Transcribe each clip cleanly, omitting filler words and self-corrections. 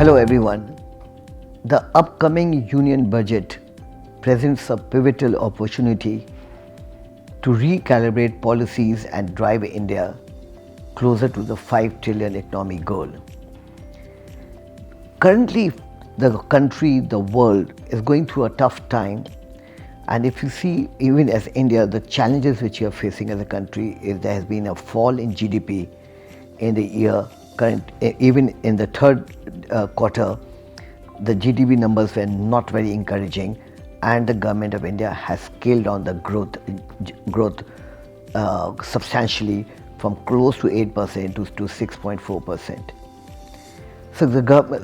Hello everyone. The upcoming union budget presents a pivotal opportunity to recalibrate policies and drive India closer to the 5 trillion economic goal. Currently, the country, the world is going through a tough time, and if you see, even as India, the challenges which you are facing as a country is there has been a fall in GDP in the year even in the third quarter. The GDP numbers were not very encouraging, and the government of India has scaled on the growth substantially from close to 8% to 6.4%.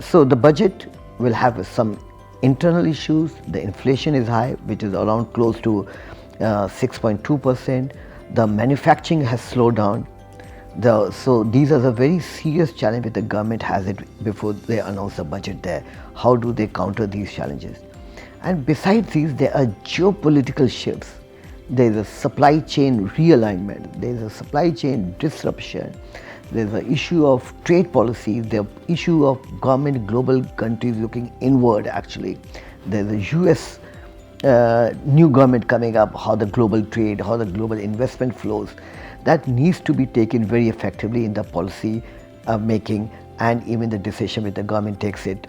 So the budget will have some internal issues. The inflation is high, which is around close to 6.2%. The manufacturing has slowed down. So these are the very serious challenge that the government has it before they announce the budget there. How do they counter these challenges? And besides these, there are geopolitical shifts. There is a supply chain realignment. There is a supply chain disruption. There is an issue of trade policy. The issue of government, global countries looking inward actually. There is a US new government coming up, how the global trade, how the global investment flows. That needs to be taken very effectively in the policy making, and even the decision which the government takes it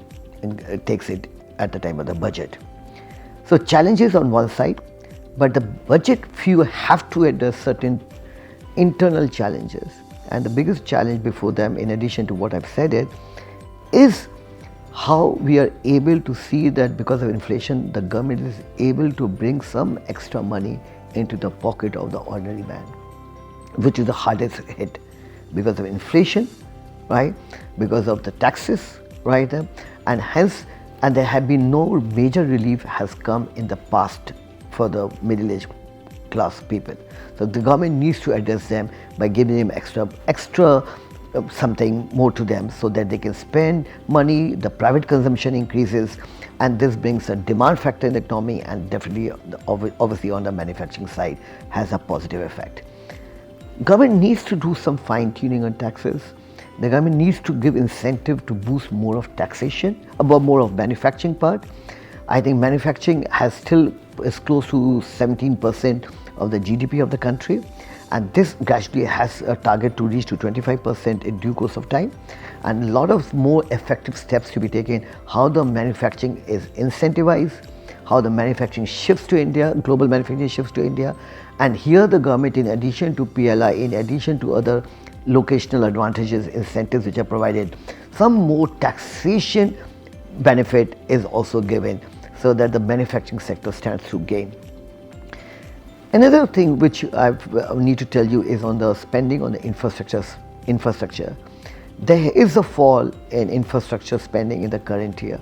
at the time of the budget. So challenges on one side, but the budget few have to address certain internal challenges, and the biggest challenge before them, in addition to what I've said, is how we are able to see that because of inflation, the government is able to bring some extra money into the pocket of the ordinary man, which is the hardest hit because of inflation, right? Because of the taxes, right? And hence, and there have been no major relief has come in the past for the middle-aged class people. So the government needs to address them by giving them extra something more to them so that they can spend money, the private consumption increases, and this brings a demand factor in the economy, and definitely, obviously on the manufacturing side, has a positive effect. Government needs to do some fine-tuning on taxes. The government needs to give incentive to boost more of taxation, about more of manufacturing part. I think manufacturing is close to 17% of the GDP of the country, and this gradually has a target to reach to 25% in due course of time, and a lot of more effective steps to be taken, how the manufacturing is incentivized, how the manufacturing shifts to India, global manufacturing shifts to India. And here the government, in addition to PLI, in addition to other locational advantages, incentives which are provided, some more taxation benefit is also given so that the manufacturing sector stands to gain. Another thing which I need to tell you is on the spending on the infrastructure. There is a fall in infrastructure spending in the current year,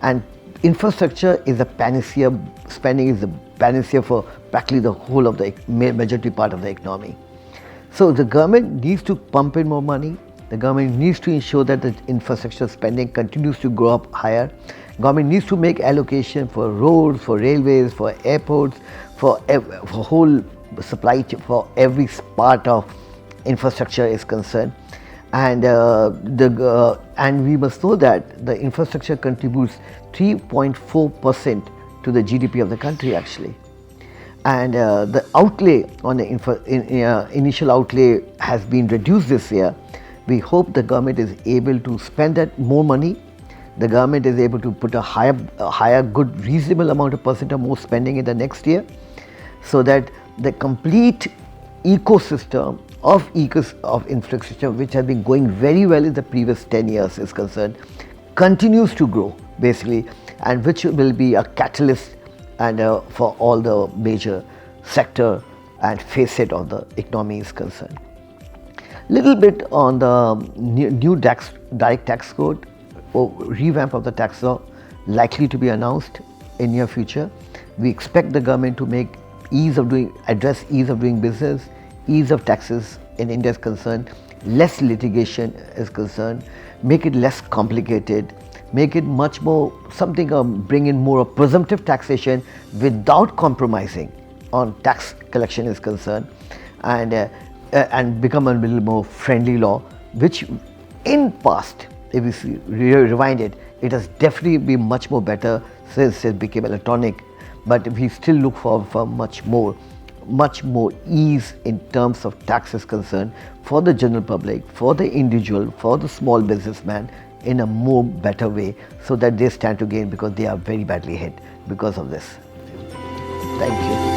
and infrastructure is a panacea. Spending is a panacea for practically the whole of the majority part of the economy. So the government needs to pump in more money. The government needs to ensure that the infrastructure spending continues to go up higher. Government needs to make allocation for roads, for railways, for airports, for whole supply chain, for every part of infrastructure is concerned. And and we must know that the infrastructure contributes 3.4% to the GDP of the country actually, and the outlay on the initial outlay has been reduced this year. We hope the government is able to spend that more money. The government is able to put a higher, good, reasonable amount of percent or more spending in the next year, so that the complete ecosystem of infrastructure, which has been going very well in the previous 10 years is concerned, continues to grow basically, and which will be a catalyst and for all the major sector and facet of the economy is concerned. Little bit on the new direct tax code or revamp of the tax law likely to be announced in near future. We expect the government to make address ease of doing business, ease of taxes in India is concerned, less litigation is concerned, make it less complicated, make it much more bring in more of presumptive taxation without compromising on tax collection is concerned, and become a little more friendly law, which in past if we rewind it, it has definitely been much more better since it became electronic. But we still look for much more ease in terms of tax is concerned for the general public, for the individual, for the small businessman in a more better way, so that they stand to gain, because they are very badly hit because of this. Thank you.